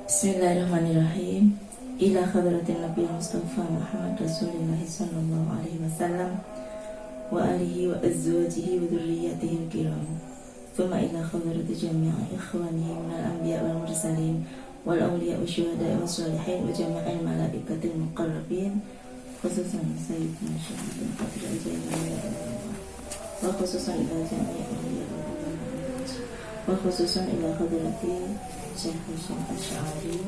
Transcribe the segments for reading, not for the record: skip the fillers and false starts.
Bismillahirrahmanirrahim. Ila hadratin Nabi Mustafa Muhammad Rasulullah sallallahu alaihi wasallam wa alihi wa azwajihi wa dhurriyyatihi al-kiram. Thumma ila hadrati jami'i ikhwanihi min al-anbiya wal mursalin wal awliya wa syuhada wa salihin wa jami'il malaikatil muqarrabin, khususan sayyidina Syaikhul Qadir al-Jailani wa khususan ila jami'i awliya wa khususan ila hadrati Syekh Hasyim Asy'ari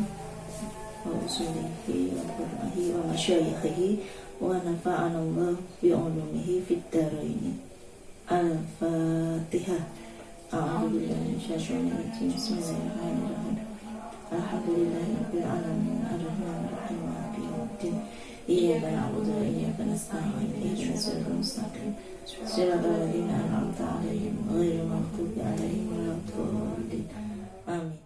wa usulihi wa qur'ahi wa masyayikhihi wa nafa'ana Allah bi ulumihi fid dharain. Al-Fatihah. A'udzu billahi minasyaitonir rajim. Bismillahirrahmanirrahim. Alhamdulillahirabbil alamin arrahmanir rahim maliki yaumiddin. Iyyaka na'budu wa iyyaka nasta'in. Ihdinas siratal mustaqim. Shiratal ladzina an'amta 'alaihim ghairil maghdubi 'alaihim waladdallin. Amin.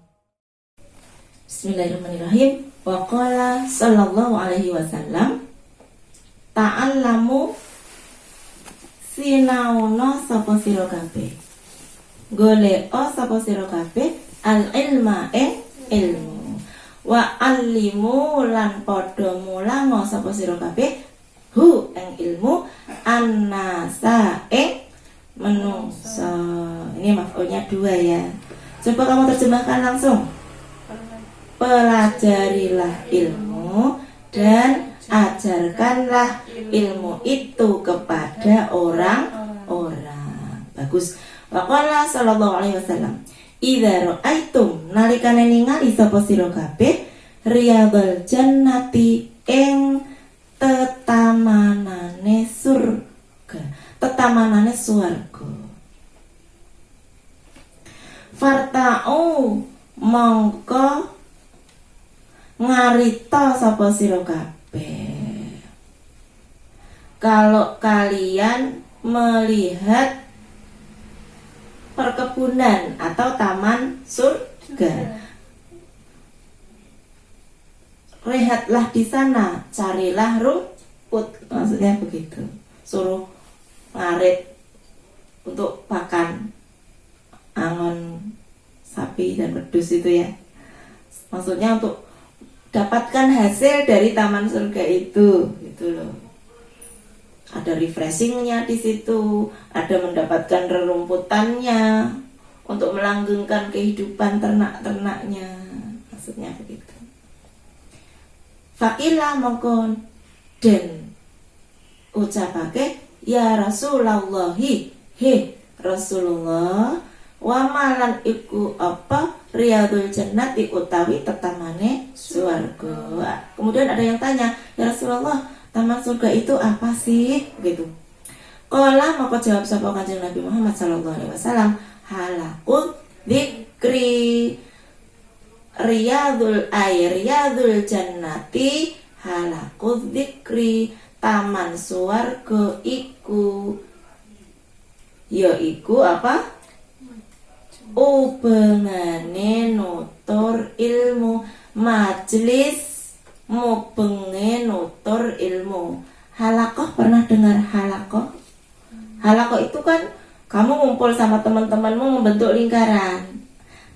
Bismillahirrahmanirrahim. Wa qala sallallahu alaihi wasallam, ta'allamu sinauna sapa sira kabeh, goleka sapa sira kabeh al ilma ilmu, wa allimu lan padha mulang sapa sira kabeh hu ing ilmu annasa ing menungsa. Ini maf'ulnya 2 ya. Coba kamu terjemahkan langsung. Pelajarilah ilmu dan ajarkanlah ilmu itu kepada orang-orang. Bagus. Waqala sallallahu alaihi wasallam, idza ra'aitum nalikane ningali sapa sira kabeh riyadul jannati ing tetamanane surga, tetamanane swarga. Farta'u mongko ngarita sapa sira kabeh kalau kalian melihat perkebunan atau taman surga. Rehatlah di sana, carilah rumput, maksudnya begitu. Suruh ngarit untuk pakan angon sapi dan wedhus itu ya. Maksudnya untuk dapatkan hasil dari taman surga itu, gitu loh. Ada refreshingnya di situ, ada mendapatkan rerumputannya untuk melanggengkan kehidupan ternak-ternaknya, maksudnya begitu. Fakilah mongkon dan ucapake ya Rasulullahi, he Rasulullah, wa malan iku apa riyadul jannati utawi tetamane swarga. Kemudian ada yang tanya, ya Rasulullah, taman surga itu apa sih? Gitu. Qala maka jawab sapa Kanjeng Nabi Muhammad sallallahu alaihi wasallam, halaqul dzikri riyadul jannati halaqul dzikri, taman swarga iku yaiku apa? Ubengane nutur ilmu, majelis mubenge nutur ilmu. Halakoh, pernah dengar halakoh? Halakoh itu kan kamu ngumpul sama teman-temanmu membentuk lingkaran.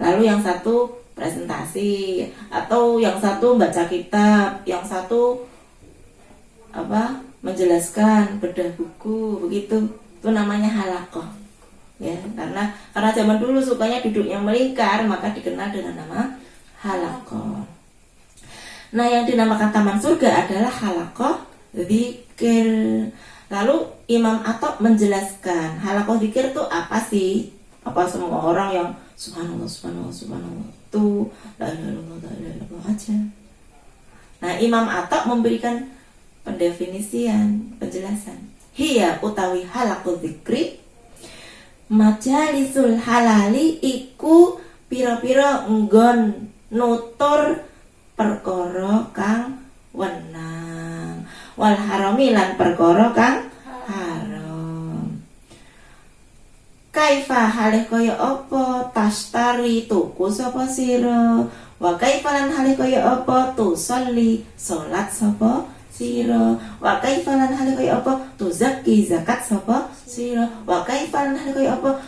Lalu yang satu presentasi, atau yang satu baca kitab, yang satu menjelaskan bedah buku, begitu. Itu namanya halakoh. Ya, karena zaman dulu sukanya duduknya melingkar, maka dikenal dengan nama halaqah. Nah, yang dinamakan taman surga adalah halaqah dzikir. Lalu Imam Atok menjelaskan halaqah dzikir itu apa sih? Apa semua orang yang subhanallah subhanallah subhanallah itu la ilaha illallah aja? Nah, Imam Atok memberikan pendefinisian, penjelasan. Hiya utawi halaqah dzikri majalisul halali iku pira-pira nggon nutur perkara kang wenang, wal harami lan perkara kang haram. Kaifa halih kaya apa tashtari tuku sapa sira, wa kaifa lan halih kaya apa tusolli salat sapa sira, wa kaifa lan hale kaya apa tuzakki zakat sapa sira, wa kaifa lan hale kaya apa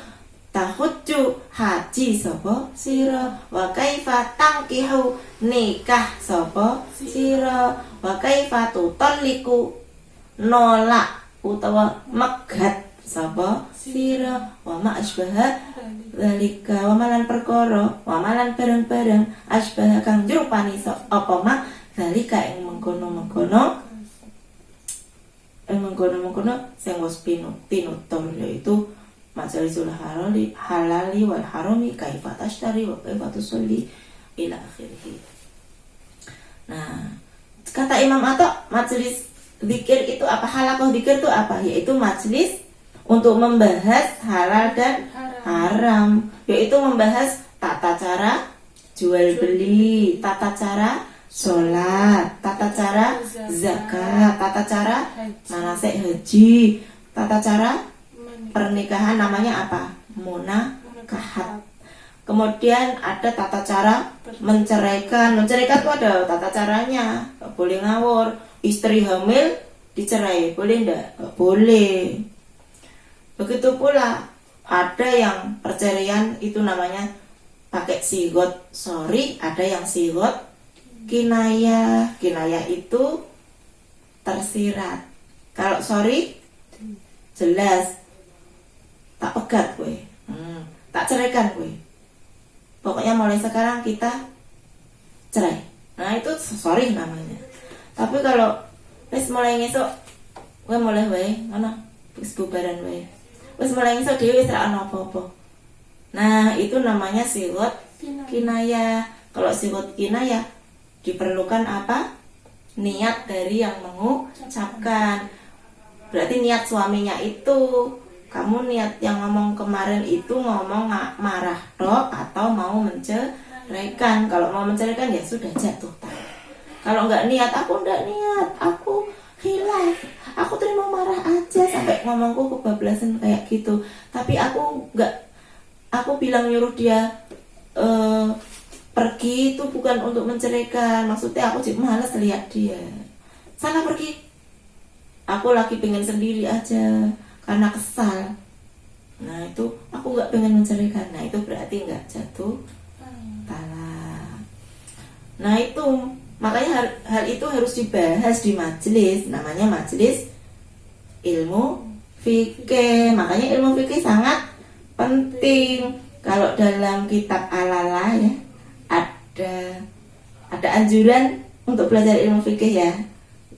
tahujju haji sapa sira, wa kaifa tangkihu nikah sapa sira, wa kaifa tutalliku nolak utawa megat sapa sira, wa ma asbaha zalika wa malan perkara wa malan bareng-bareng asbaha kang jrupani apa mak zalika ing mengkono-mengkono sing wis pinutur, yaitu majalisul halali wal harami kaifa tashtari wa kaifa tusolli ila akhirih. Nah, kata Imam Atta, majelis zikir itu apa? Halaqah zikir itu apa? Yaitu majelis untuk membahas halal dan haram, yaitu membahas tata cara jual beli, tata cara sholat, tata cara zakat, tata cara manasik haji, tata cara pernikahan, namanya apa? Munakahat. Kemudian ada tata cara menceraikan. Menceraikan itu ada tata caranya, gak boleh ngawur. Istri hamil dicerai, boleh enggak? Gak boleh. Begitu pula ada yang perceraian itu namanya pakai sigot sorry, ada yang sigot kinayah. Kinayah itu tersirat. Kalau sorry jelas, tak pegat gue, tak ceraikan gue. Pokoknya mulai sekarang kita cerai. Nah itu sorry namanya. Tapi kalau wis mulai ngesuk, gue mulai wae, ana wis bubaran wae. Wis mulai ngesuk dhewe wis ra ana apa-apa. Nah itu namanya sigot kinayah. Kalau sigot kinayah diperlukan apa? Niat dari yang mengucapkan. Berarti niat suaminya itu, kamu niat yang ngomong kemarin itu ngomong marah dok atau mau menceraikan. Kalau mau menceraikan ya sudah jatuh tangan. Kalau nggak niat, aku nggak niat, aku hilaf, aku terima marah aja, sampai ngomongku kebablasan kayak gitu. Tapi aku nggak, aku bilang nyuruh dia pergi itu bukan untuk menceraikan. Maksudnya aku jadi malas lihat dia. Sana pergi. Aku lagi pengen sendiri aja karena kesal. Nah itu aku nggak pengen menceraikan. Nah itu berarti nggak jatuh talak. Nah itu makanya hal itu harus dibahas di majelis. Namanya majelis ilmu fikih. Makanya ilmu fikih sangat penting. Kalau dalam kitab Al-Lala ya ada anjuran untuk belajar ilmu fikih ya.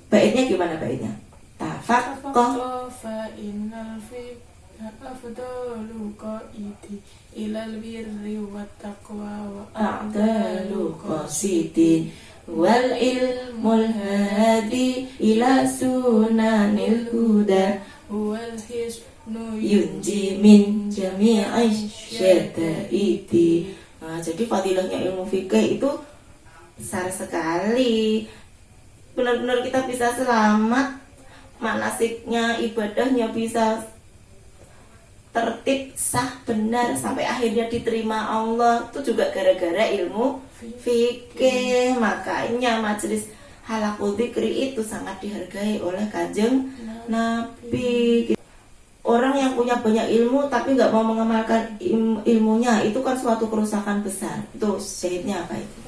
Baitnya gimana baitnya? Tafaqqa fa innal fiqha afdalu qaidi ilal birri wat taqwa wa a'dalu qasidin wal ilmul hadi ila sunanil huda wal hisnu yunji min jami'i syadaiti. Nah, jadi fadilahnya ilmu fikih itu besar sekali. Benar-benar kita bisa selamat, manasiknya, ibadahnya bisa tertib, sah, benar, sampai akhirnya diterima Allah. Itu juga gara-gara ilmu fikih. Makanya majelis halaqul dzikri itu sangat dihargai oleh Kanjeng Nabi. Orang yang punya banyak ilmu tapi nggak mau mengamalkan ilmunya, itu kan suatu kerusakan besar. Itu syahidnya apa itu?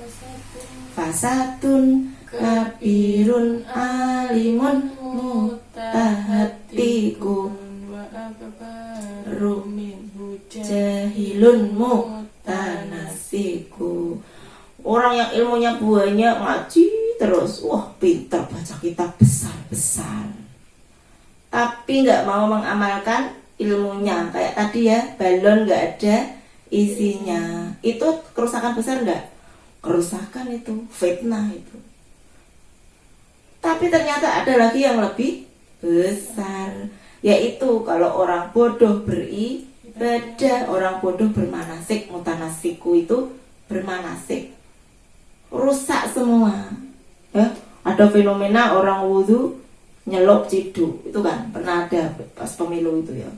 Fasatun kabirun alimun mutahatiku wa akbaru minhu jahilun mutanasiku. Orang yang ilmunya banyak, ngaji terus, wah pintar, baca kitab besar-besar, tapi nggak mau mengamalkan ilmunya. Kayak tadi ya, balon nggak ada isinya. Itu kerusakan besar nggak? Kerusakan itu, fitnah itu. Tapi ternyata ada lagi yang lebih besar, yaitu kalau orang bodoh beribadah, orang bodoh bermanasik, mutanasiku itu bermanasik, rusak semua. Ya, ada fenomena orang wudhu nyelok ciduk, itu kan pernah ada pas pemilu itu ya.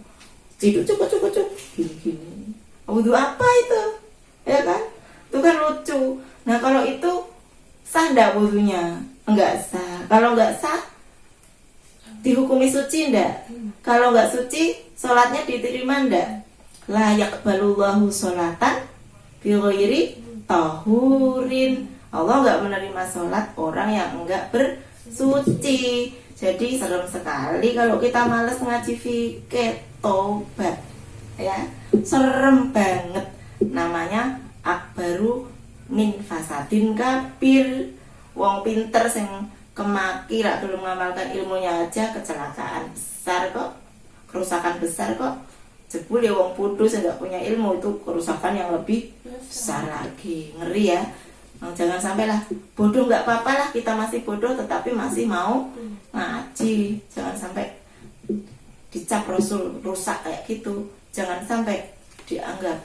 Ciduk cukup gini. Wudhu apa itu? Ya kan? Itu kan lucu. Nah kalau itu sah enggak wudhunya? Enggak sah. Kalau enggak sah dihukumi suci enggak? Kalau enggak suci sholatnya diterima enggak? la yaqbalullahu sholatan bi ghairi tahurin. Allah enggak menerima sholat orang yang enggak bersuci. Jadi serem sekali kalau kita males ngaji fikih, tobat ya. Serem banget. Namanya akbaru min fasadin kabir. Wong pinter sing kemaki rak belum mengamalkan ilmunya aja kecelakaan besar kok. Kerusakan besar kok. Jebul ya wong bodoh sing enggak punya ilmu itu kerusakan yang lebih besar lagi. Ngeri ya. Jangan sampai lah bodoh nggak apa-apa lah, kita masih bodoh tetapi masih mau ngaji. Jangan sampai dicap Rasul rusak kayak gitu. Jangan sampai dianggap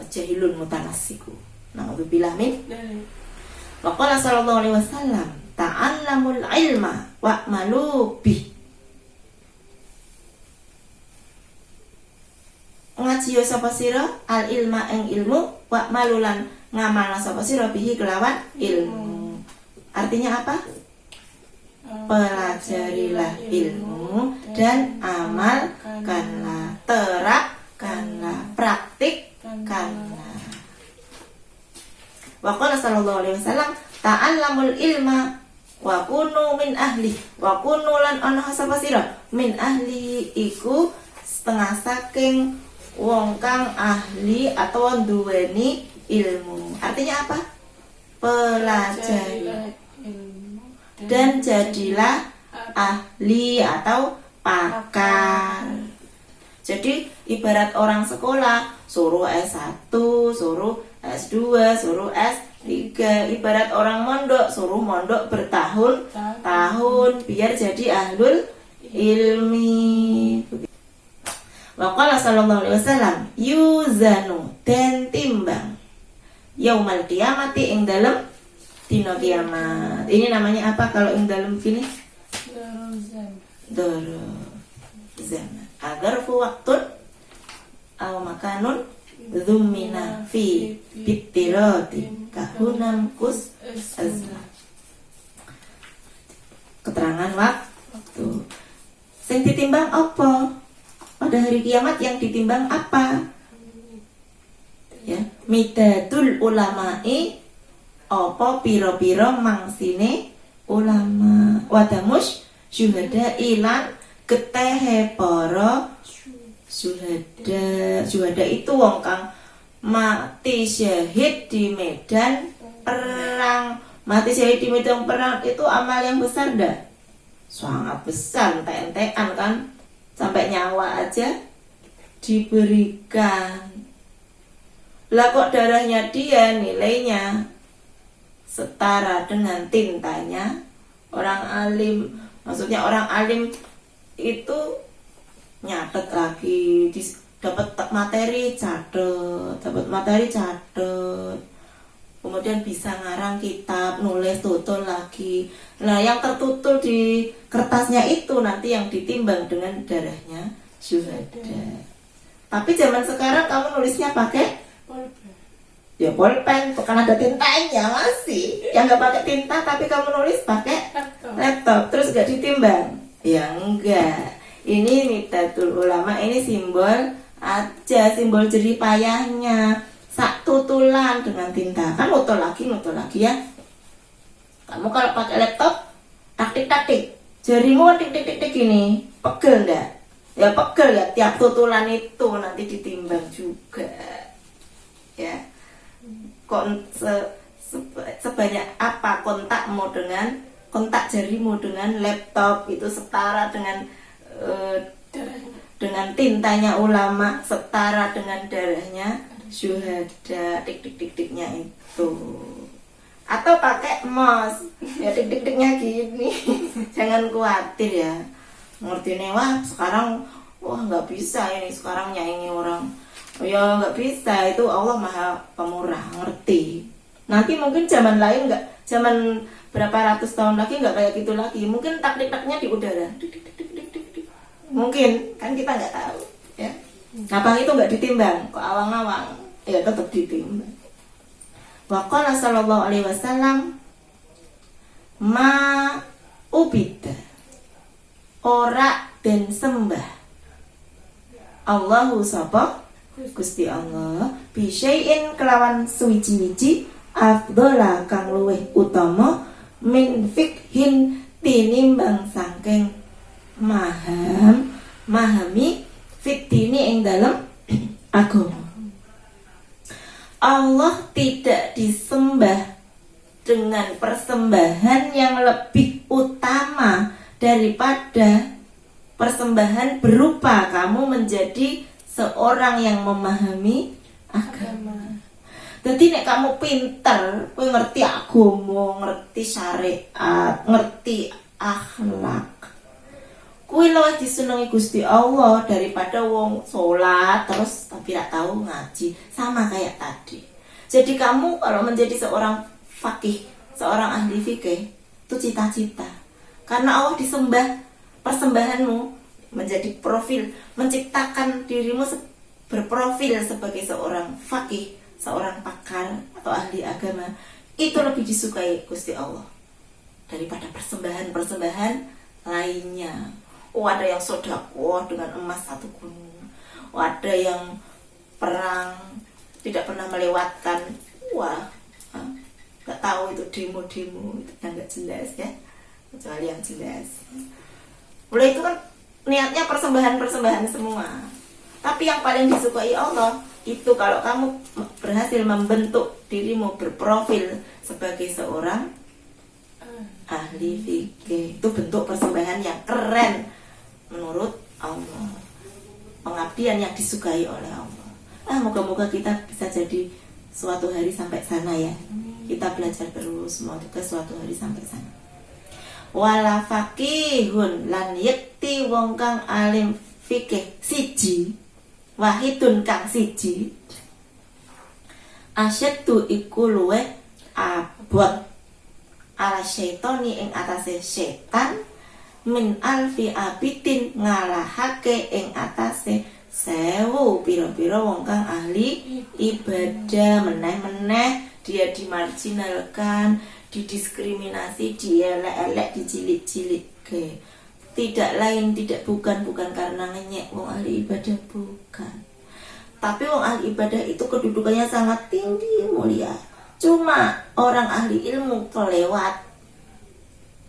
jahilun mutanasiku. Na'udzubillah min. Wa qala sallallahu alaihi wasallam ta'allamul ilma wa'malu bih. Ngaji yo sapa sira al ilma ing ilmu wa malulan ngamalna sapa sira bihi kelawan ilmu. Artinya apa? Pelajarilah ilmu dan amalkanlah, terapkanlah, praktikkanlah. Wa qala sallallahu alaihi wasallam ta'allamul ilma wa kunu min ahli. Wa kunu lan ana sapa sira min ahli iku setengah saking wong kang ahli atau duweni ilmu. Artinya apa? Pelajari dan jadilah ahli atau pakar. Jadi ibarat orang sekolah, suruh S1, suruh S2, suruh S3. Ibarat orang mondok, suruh mondok bertahun-tahun biar jadi ahlul ilmi. Wa qala sallallahu alaihi wasallam yuzanu den timbang yaumal qiyamati ing dalem dina kiamat. Ini namanya apa kalau ing dalem gini? Daruzan. Agar fu waktun aw makanun dzumina fi bittirati kahunam kus azla. Keterangan waktu. Sing ditimbang apa? Pada hari kiamat yang ditimbang apa? Ya, midadul ulama'i apa piro-piro mangsine ulama, wadamus syuhada ilan ketehe para syuhada. Syuhada itu wong kang mati syahid di medan perang. Mati syahid di medan perang itu amal yang besar dah. Sangat besar, ente-entean kan? Sampai nyawa aja diberikan. Lah kok darahnya dia nilainya setara dengan tintanya orang alim. Maksudnya orang alim itu nyatet lagi, dapat materi catet, kemudian bisa ngarang kitab, nulis tutul lagi. Nah yang tertutul di kertasnya itu nanti yang ditimbang dengan darahnya syuhada. Tapi zaman sekarang kamu nulisnya pakai ya bolpen, bukan ada tintanya masih. Yang nggak pakai tinta tapi kamu nulis pakai laptop, terus nggak ditimbang? Ya enggak. Ini Miqdatul Ulama, ini simbol aja, simbol jerih payahnya. Sak tutulan dengan tinta kan nutul lagi ya. Kamu kalau pakai laptop taktik jarimu tik gini, pegel enggak? Ya pegel ya, tiap tutulan itu nanti ditimbang juga ya. Sebanyak apa kontak jarimu dengan laptop itu setara dengan tintanya ulama, setara dengan darahnya syuhada, tik-tik-tik-tiknya itu. Atau pakai mouse ya, tik-tik-tiknya gini. Jangan khawatir ya, ngerti nih, wah sekarang nggak bisa ini sekarang nyaingi orang. Ya nggak bisa, itu Allah Maha Pemurah, ngerti. Nanti mungkin zaman lain nggak, zaman berapa ratus tahun lagi nggak kayak gitu lagi. Mungkin taktik-taktiknya di udara, mungkin kan kita nggak tahu ya. Apa itu nggak ditimbang, kok awang-awang ya tetap ditimbang. Wa qala sallallahu alaihi wasallam ma ubida ora den sembah Allahu sapa Gusti Allah bisyai'in kelawan suwiji-wiji afdhola kang luwih utama min fikhin tinimbang saking mahami fitini ing dalam agama. Allah tidak disembah dengan persembahan yang lebih utama daripada persembahan berupa kamu menjadi seorang yang memahami agama. Jadi nek kamu pinter, kowe ngerti agama, ngerti syariat, ngerti akhlak, kowe luwih disenengi Gusti Allah daripada wong sholat terus tapi tidak tahu ngaji. Sama kayak tadi. Jadi kamu kalau menjadi seorang fakih, seorang ahli fikih, itu cita-cita. Karena Allah disembah, persembahanmu menjadi profil, menciptakan dirimu berprofil sebagai seorang fakih, seorang pakar atau ahli agama, itu lebih disukai Gusti Allah daripada persembahan-persembahan lainnya. Oh, ada yang sedekah dengan emas 1 gunung, oh, ada yang perang tidak pernah melewatkan, nggak tahu itu demo-demo itu yang nggak jelas ya, kecuali yang jelas. Mulai itu kan niatnya persembahan-persembahan semua. Tapi yang paling disukai Allah itu kalau kamu berhasil membentuk dirimu berprofil sebagai seorang ahli fikih. Itu bentuk persembahan yang keren menurut Allah, pengabdian yang disukai oleh Allah. Moga-moga kita bisa jadi suatu hari sampai sana ya. Kita belajar terus, semoga suatu hari sampai sana. Wala faqihun lan yakti wong kang alim fikih siji, wahidun kang siji, asyaddu iku luwe abot ala syaitani ing atase setan min alfi abidin ngalahake ing atase 1000 pira-pira wong kang ahli ibadah. Meneh-meneh dia dimarginalkan, didiskriminasi, dielek-elek, dicilik-cilik ke. Tidak lain, bukan karena ngenyek wong ahli ibadah, bukan. Tapi wong ahli ibadah itu kedudukannya sangat tinggi, mulia. Cuma orang ahli ilmu kelewat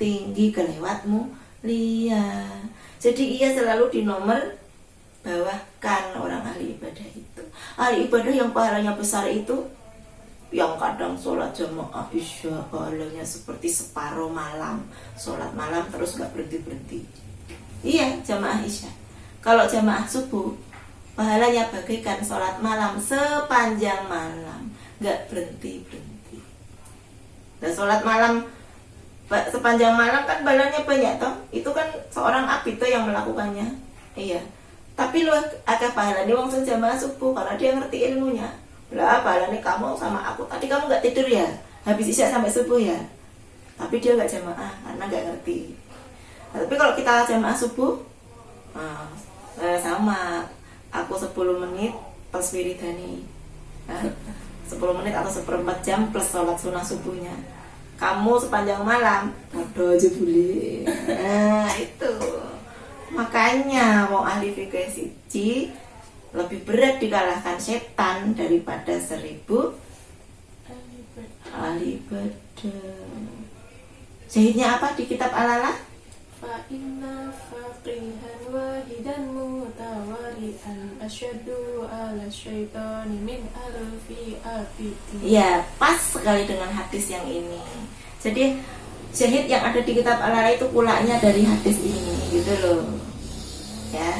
tinggi, kelewat mulia. Jadi ia selalu di nomor bawahkan orang ahli ibadah itu. Ahli ibadah yang pahalanya besar itu yang kadang sholat jamaah isya pahalanya seperti separuh malam, sholat malam terus gak berhenti-berhenti. Iya, jamaah isya. Kalau jamaah subuh pahalanya bagaikan sholat malam sepanjang malam, gak berhenti-berhenti. Dan sholat malam sepanjang malam kan pahalanya banyak toh. Itu kan seorang abid toh yang melakukannya. Iya. Tapi lu agak pahalanya wong sing jamaah subuh karena dia ngerti ilmunya. Lah pahalanya kamu sama aku tadi kamu nggak tidur ya, habis isya sampai subuh ya. Tapi dia nggak jamaah karena nggak ngerti. Nah, tapi kalau kita jamaah subuh, sama aku 10 menit plus wiridani, 10 menit atau 1/4 jam plus sholat sunnah subuhnya. Kamu sepanjang malam, bodoh aja boleh. Nah itu. Makanya wong ahli fikih siji lebih berat dikalahkan setan daripada 1000 ahli ibadah. Syahidnya apa di kitab Al-Alah? Fa inna faqihan wahidan mutawari'an asyaddu ala syaitani min alfi abidin. Ya, pas sekali dengan hadis yang ini. Jadi syahid yang ada di kitab Al-Alah itu pulaknya dari hadis ini gitu loh. Ya.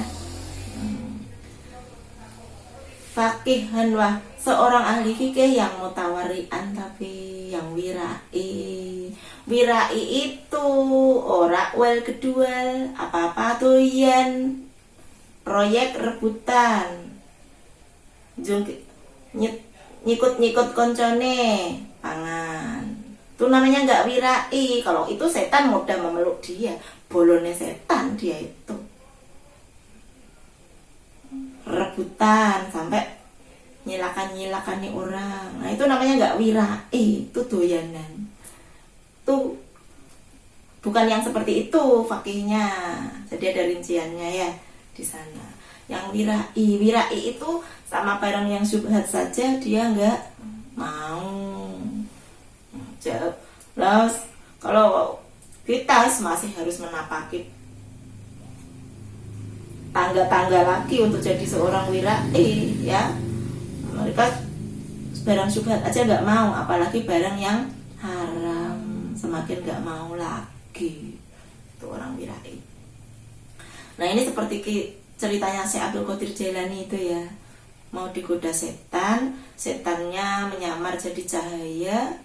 Faqihan wah, seorang ahli fikih yang mutawari'an tapi yang wirai. Wirai itu ora wel kedua, apa-apa tuh yen proyek rebutan. Nyikut-nyikut koncone pangan. Itu namanya nggak wirai. Kalau itu setan mudah memeluk dia. Bolone setan dia itu. Rebutan sampai nyilakan-nyilakani orang. Nah itu namanya nggak wirai, itu doyanan. Tuh bukan yang seperti itu fakihnya. Jadi ada rinciannya ya di sana. yang wirai itu sama barang yang syubhat saja dia nggak mau. Terus kalau kita masih harus menapaki tangga-tangga lagi untuk jadi seorang wirai, ya. Mereka barang syubhat aja nggak mau, apalagi barang yang haram, semakin nggak mau lagi itu orang wirai. Nah ini seperti ceritanya Syekh Abdul Qadir Jailani itu ya, mau digoda setan, setannya menyamar jadi cahaya,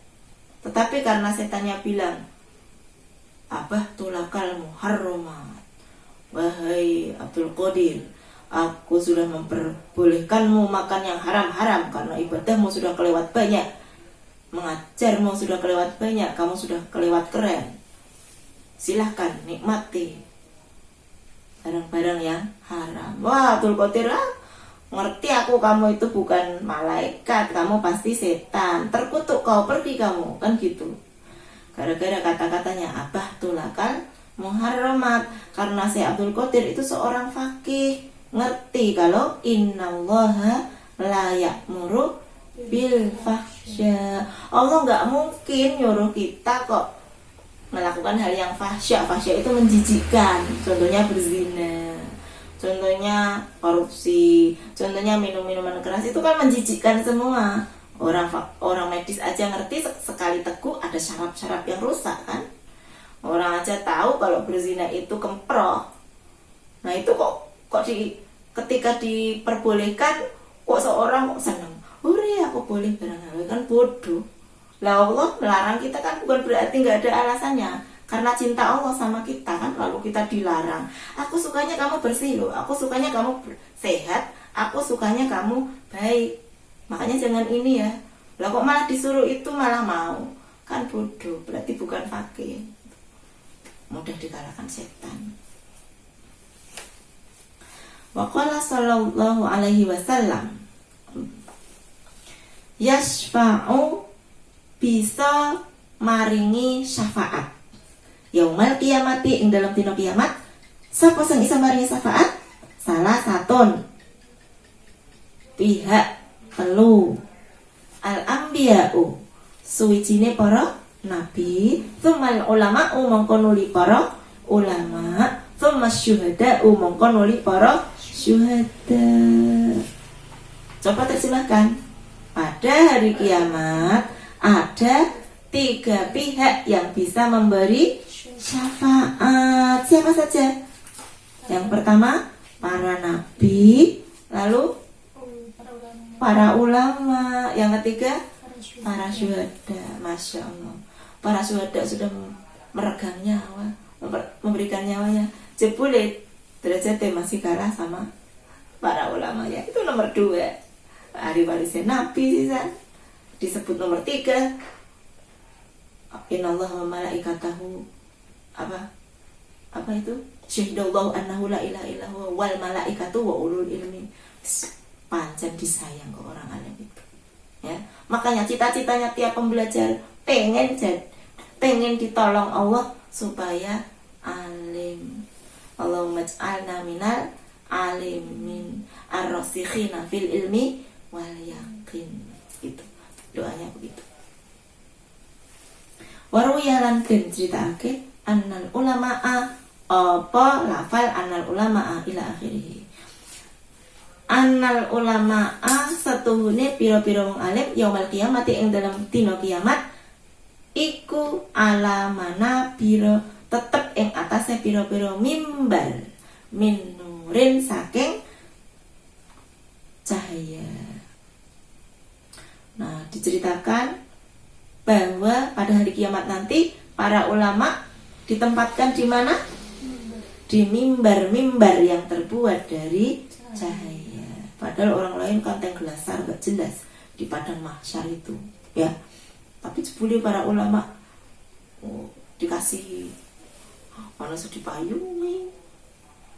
tetapi karena setannya bilang abah tulakal muharramat, wahai Abdul Qadir, aku sudah memperbolehkanmu makan yang haram-haram karena ibadahmu sudah kelewat banyak, mengajarmu sudah kelewat banyak, kamu sudah kelewat keren, silahkan nikmati barang-barang yang haram. Wah Abdul Qadir, ngerti aku, kamu itu bukan malaikat, kamu pasti setan, terkutuk kau, pergi kamu, kan gitu. Gara-gara kata-katanya abah tulakal muharramat, karena Syekh Abdul Qadir itu seorang faqih, ngerti kalau innallaha la ya'muru bil fahsya. Allah nggak mungkin nyuruh kita kok melakukan hal yang fahsya. Fahsya itu menjijikkan, contohnya berzina, contohnya korupsi, contohnya minum minuman keras, itu kan menjijikkan semua. Orang medis aja ngerti, sekali teguk ada syaraf-syaraf yang rusak kan. Orang aja tahu kalau berzina itu kemproh. Nah itu kok ketika diperbolehkan kok seorang kok seneng, "Hore, aku boleh barang halal," kan bodoh. Lah Allah melarang kita kan bukan berarti nggak ada alasannya, karena cinta Allah sama kita kan, lalu kita dilarang. Aku sukanya kamu bersih loh, aku sukanya kamu sehat, aku sukanya kamu baik, makanya jangan ini ya. Lah kok malah disuruh itu malah mau, kan bodoh, berarti bukan faqih, mudah dikalahkan setan. Wa qala sallallahu alaihi wasallam, yashfa'u, bisa maringi syafaat yaumal kiamati, ing dalam dina kiamat. Sapa sing isa maringi syafaat? Salah satun pihak telu, al anbiya'u, suwijine para nabi, tsumal ulama'u, mongko nuli para ulama, tsumma syuhada'u, mongko nuli para syuhada. Coba terjemahkan. Pada hari kiamat ada 3 pihak yang bisa memberi syafaat. Siapa saja? Yang pertama para nabi, lalu para ulama, yang ketiga para syuhada. Masya Allah, para syuhada sudah meregang nyawa, memberikan nyawanya. Jebule derajatnya masih kalah sama para ulama ya. Itu nomor 2. Ahli warisnya nabi sisa disebut nomor 3. Innallaha wa malaikatahu, apa itu? Syahidallahu annahu la ilaha illa huwa wal malaikatu wa ulul ilmi. Pancen disayang ke orang alim itu. Ya, makanya cita-citanya tiap pembelajar pengen ditolong Allah supaya alim. Allahumma ij'alna minal alimin ar-rasikhina fil ilmi wal yaqin. Itu doanya begitu. Waruyalan den critakake annal ulamaa, apa lafal annal ulamaa ila akhirih. Annal ulamaa satuhune pira-pira wong alim yaumul kiamati, ing dalam dina kiamat, iku alamana pira, tetep ing atase pira-pira mimbar min nurin, saking cahaya. Nah, diceritakan bahwa pada hari kiamat nanti para ulama ditempatkan di mana? Di mimbar-mimbar yang terbuat dari cahaya. Padahal orang lain kanteng gelasar gak jelas di padang mahsyar itu, ya. Tapi jebule para ulama dikasih ono sing dipayungi,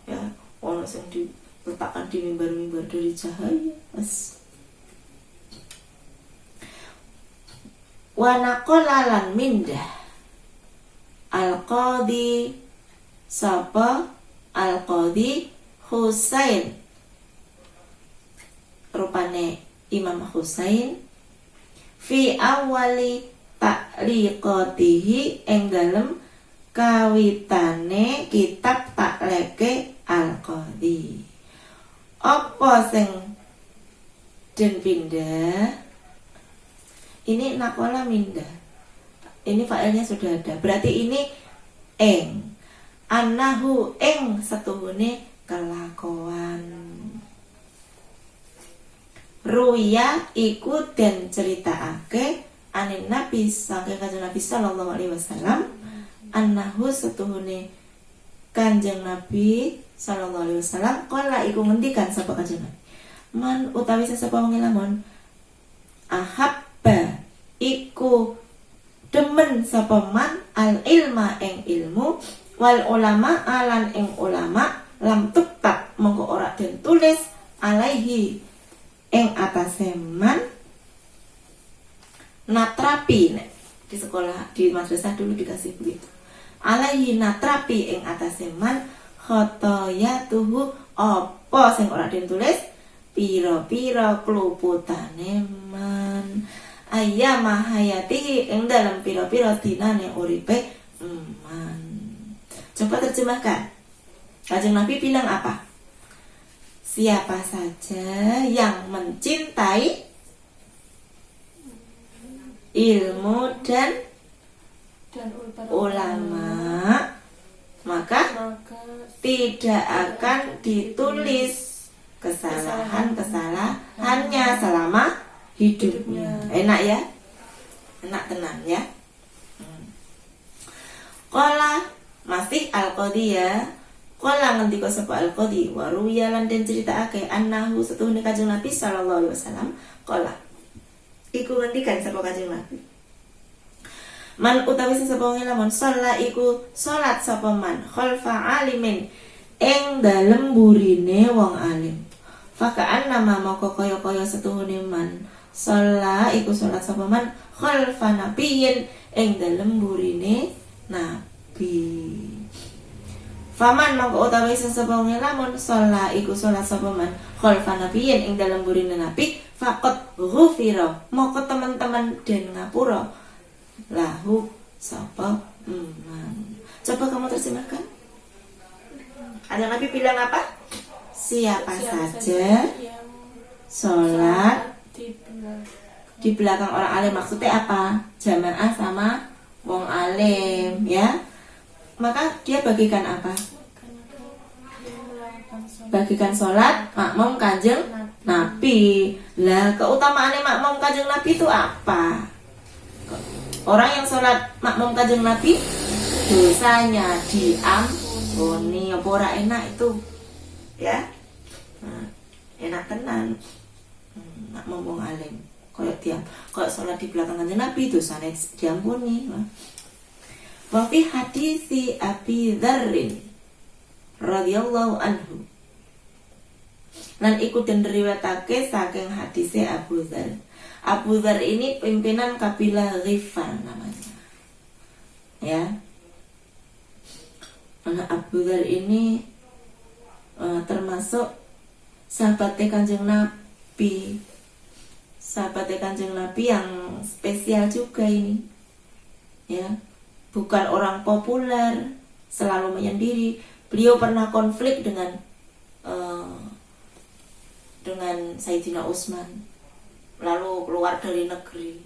ya, ono sing diletakkan di mimbar-mimbar dari cahaya. Wa naqalalan mindah al-qadi, sapa al-qadi Husain ceritane Imam Husain fi awali ta'liqatihi ing dalem kawitane kitab Takleke Al-Qadhi. Apa sing den pindah? Ini nakola mindah. Ini failnya sudah ada. Berarti ini eng. Anahu eng setuhune kelakuan. Ruya iku den ceritakake anin Nabi saking Kanjeng Nabi sallallahu alaihi wasallam. Anahu setuhune Kanjeng Nabi sallallahu alaihi wasallam kala iku ngendikan sapa Kanjeng Nabi. Man utawi sesapa wong lamun ahabba iku demen sapa man al ilma ing ilmu wal ulama alan ing ulama lam tuktab mongko ora den tulis alaihi ing atase man natrapi di sekolah di madrasah dulu dikasih begitu alaihi natrapi ing atase man khotoyatuhu apa sing ora den tulis pira-pira kluputane man ayyama hayatihi ing dalam pira-pira dinane uripe man. Coba terjemahkan. Kanjeng Nabi bilang apa? Siapa saja yang mencintai ilmu dan ulama maka tidak akan ditulis kesalahan-kesalahannya selama hidupnya. Enak ya? Enak tenang ya. Qala masih Al-Qadhi ya. Qala ngendika sapa Al-Qadhi wa ruwiya lan den critakake annahu setuhune Kanjeng Nabi sallallahu alaihi wasallam qala iku ngendikan sapa Kanjeng Nabi. Man utawi sapa wong lamun shalla iku salat sapa man khalfa alimin ing dalem burine wong alim. Fakaan nama moko kaya-kaya setuhune man shalla iku salat sapa man khalfa nabiyyin ing dalem burine nabi. Faman mongko utawi sesapa wong lamun shalla iku salat sapa man khalfa nabiyyin ing dalem burine nabi faqat ghufira moko teman-teman den ngapura lahu sapa man. Coba kamu terjemahkan. Ada Nabi bilang apa? Siapa saja sholat di belakang orang alim, maksudnya apa? Jamaah sama wong alim ya. Maka dia bagikan apa? Bagikan sholat makmum Kanjeng Nabi. Lah keutamaannya makmum Kanjeng Nabi itu apa? Orang yang sholat makmum Kanjeng Nabi dosanya diampuni. Apa ora enak itu ya? Enak tenan. Makmum wong alim kayak sholat di belakang Kanjeng Nabi dosanya diampuni. Wa fi hadisi Abi Dzarrin radhiyallahu anhu lan iku den riwayatake saking hadise Abu Dzar. Abu Dzar ini pimpinan kabilah Ghifar namanya. Ya. Anak Abu Dzar ini termasuk sahabatnya Kanjeng Nabi. Sahabatnya Kanjeng Nabi yang spesial juga ini. Ya. Bukan orang populer, selalu menyendiri. Beliau pernah konflik dengan Sayyidina Utsman, lalu keluar dari negeri.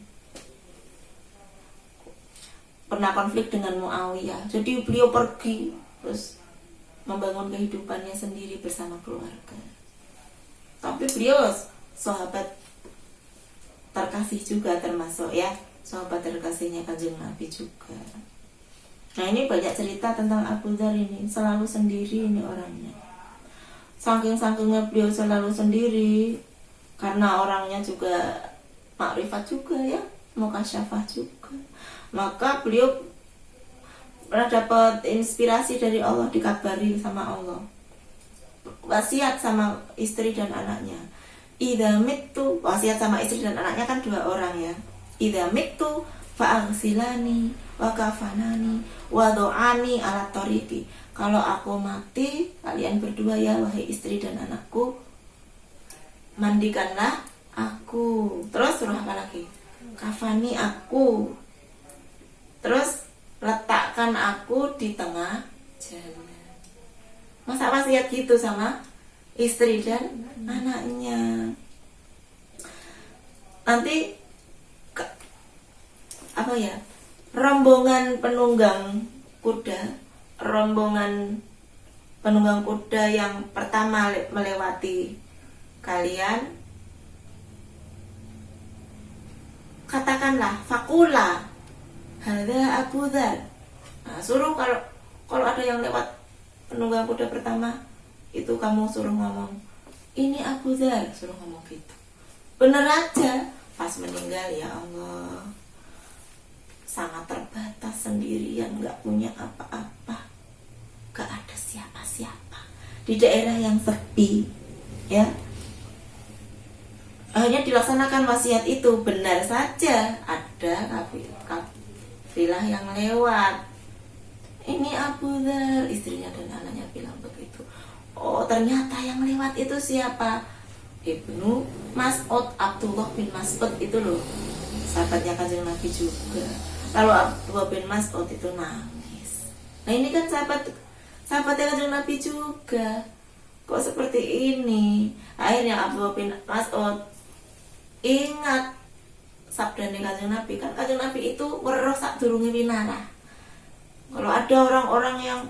Pernah konflik dengan Muawiyah, jadi beliau pergi terus membangun kehidupannya sendiri bersama keluarga. Tapi beliau sahabat terkasih juga, termasuk ya sahabat terkasihnya Kanjeng Nabi juga. Nah ini banyak cerita tentang Abu Dzar ini, selalu sendiri ini orangnya. Saking-sakingnya beliau selalu sendiri, karena orangnya juga makrifat juga ya, mukasyafah juga. Maka beliau pernah dapat inspirasi dari Allah, dikabari sama Allah. Wasiat sama istri dan anaknya. Idza mittu, wasiat sama istri dan anaknya kan 2 orang ya. Idza mittu fa'ghsilani wa kafanani wa do'ani ala tariqi. Kalau aku mati, kalian berdua ya wahai istri dan anakku, mandikanlah aku. Terus suruh apa lagi? Kafani aku. Terus letakkan aku di tengah jalan. Masa wasiat gitu sama istri dan anaknya. Nanti apa ya, rombongan penunggang kuda yang pertama melewati kalian, katakanlah fakula hadza Abu Dzar. Nah, suruh kalau ada yang lewat penunggang kuda pertama itu, kamu suruh ngomong ini Abu Dzar, suruh ngomong gitu. Bener aja. Pas meninggal, ya Allah, sangat terbatas, sendirian, gak punya apa-apa, gak ada siapa-siapa di daerah yang sepi, ya. Akhirnya dilaksanakan wasiat itu. Benar saja ada kafilah yang lewat. Ini Abu Dzar, istrinya dan anaknya bilang begitu. Oh, ternyata yang lewat itu siapa? Ibnu Mas'ud, Abdullah bin Mas'ud itu loh, sahabatnya Kanjeng Nabi juga. Lalu Abdullah bin Mas'ud itu nangis. Nah ini kan sahabatnya Kanjeng Nabi juga, kok seperti ini? Akhirnya Abdullah bin Mas'ud ingat sabdane Kanjeng Nabi. Kan Kanjeng Nabi itu weruh sadurunge winarah. Kalau ada orang-orang yang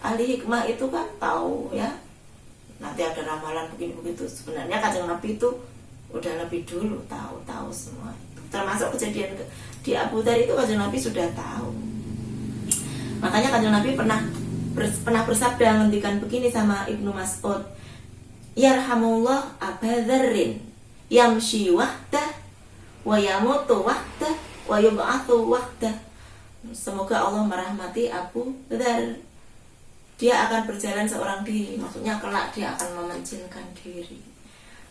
ahli hikmah itu kan tahu ya, nanti ada ramalan begini begitu. Sebenarnya Kanjeng Nabi itu udah lebih dulu tahu semua itu. Termasuk kejadian di Abu Dzar itu Kanjeng Nabi sudah tahu. Makanya Kanjeng Nabi pernah bersabda, ngendikan begini sama Ibnu Mas'ud, yarhamullah Aba Dzarrin yamshi wahdah wa yamutu wahdah wa yub'atsu wahdah. Semoga Allah merahmati Abu Dzar. Dia akan berjalan seorang diri, maksudnya kelak dia akan memencinkan diri.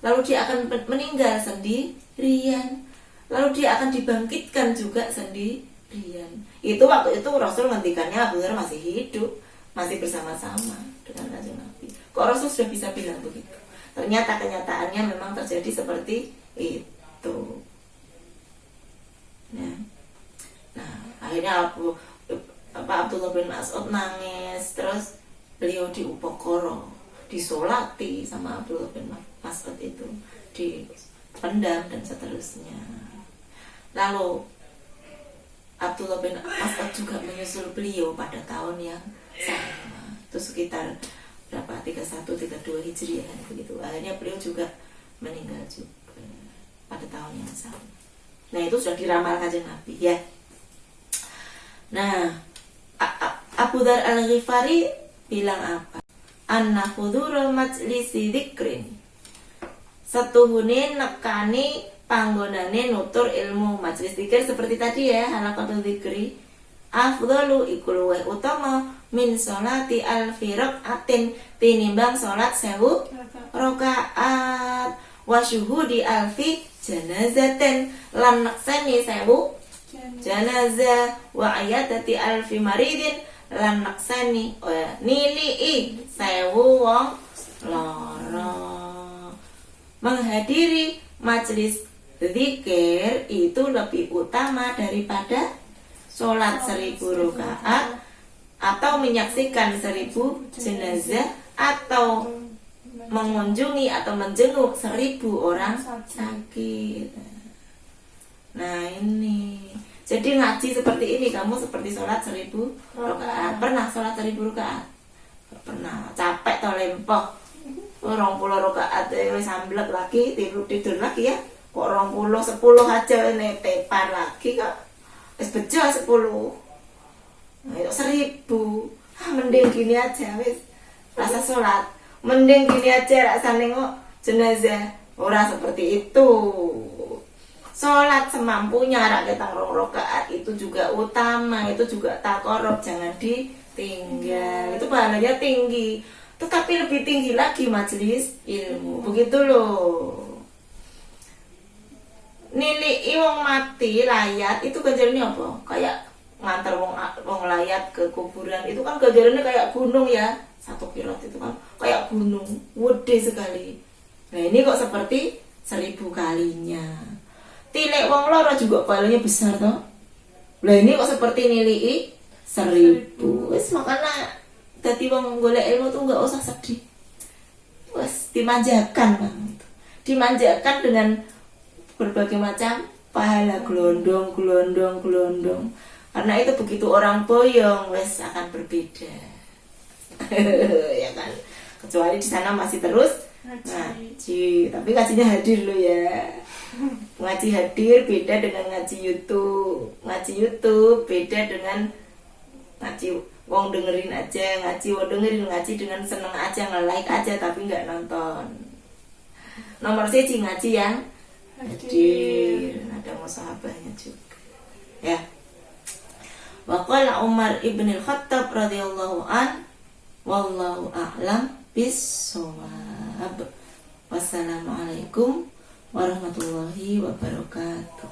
Lalu dia akan meninggal sendirian. Lalu dia akan dibangkitkan juga sendirian. Itu waktu itu Rasul ngendikannya Abu Dzar masih hidup, masih bersama-sama dengan Kanjeng Nabi. Kok Rasul sudah bisa bilang begitu? Ternyata kenyataannya memang terjadi seperti itu. Nah, akhirnya Abdullah bin Mas'ud nangis, terus beliau diupokoro, disolati sama Abdullah bin Mas'ud itu, dipendam dan seterusnya. Lalu Abdullah bin Mas'ud juga menyusul beliau pada tahun yang sama, itu sekitar berapa, 31-32 Hijriah begitu. Akhirnya beliau juga meninggal juga pada tahun yang sama. Nah itu sudah diramal Kanjeng Nabi ya. Nah Abu Dzar Al-Ghifari bilang apa? Anna hudurul majlisi dzikrin, setuhune nekani panggonane nutur ilmu. Majlis dzikir seperti tadi ya, halaqatul dzikri, afdalu iku luwih utama min sholati alfi rakaatin, tinimbang salat 1000 rakaat, wa syuhudi alfi janazatin, lan naksani 1000 janazah, wa ayatati alfi maridin, lan naksani nilii 1000 wong lara. Menghadiri majelis zikir itu lebih utama daripada sholat 1000 rakaat, atau menyaksikan 1000 jenazah, atau mengunjungi atau menjenguk 1000 orang sakit. Nah ini, jadi ngaji seperti ini, kamu seperti sholat 1000 rakaat. Pernah sholat 1000 rakaat? Pernah. Capek atau lempoh 20 rakaat wis samblek lagi, tidur lagi ya. Kok 10 aja ini tepar lagi kok. Wis bejo 10. Nah, itu 1000. Mending gini aja wis rasa sholat. Mending gini aja rasa nengok jenazah. Ora seperti itu. Sholat semampunya, rakyat 2 rakaat itu juga utama, itu juga takorup, jangan ditinggal. Itu pahalanya tinggi. Tetapi lebih tinggi lagi majelis ilmu. Begitu loh. Nilai wong mati layat itu ganjarannya apa? Kayak ngantar wong layat ke kuburan, itu kan ganjarannya kayak gunung ya. 1 kirot itu kan kayak gunung, gede sekali. Nah ini kok seperti 1000 kalinya. Tilik wong loro juga pahalanya besar toh. Lah ini kok seperti nilai 1000. Wis makanya dadi wong golek ilmu tuh nggak usah sedih. Wes dimanjakan Bang. Dimanjakan dengan berbagai macam pahala gelondong. Karena itu begitu orang boyong wes akan berbeda. Ya kan. Kecuali di sana masih terus ngaji. Tapi ngajinya hadir lo ya. Ngaji hadir beda dengan ngaji YouTube. Ngaji YouTube beda dengan ngaji wong dengerin aja, ngaji dengan seneng aja, nge-like aja tapi nggak nonton. Nomor siji ngaji yang hadir, ada musahabahnya juga. Ya. Wa qala Umar ibn al-Khattab radhiyallahu an, wallahu a'lam bis-shawab. Wassalamualaikum warahmatullahi wabarakatuh.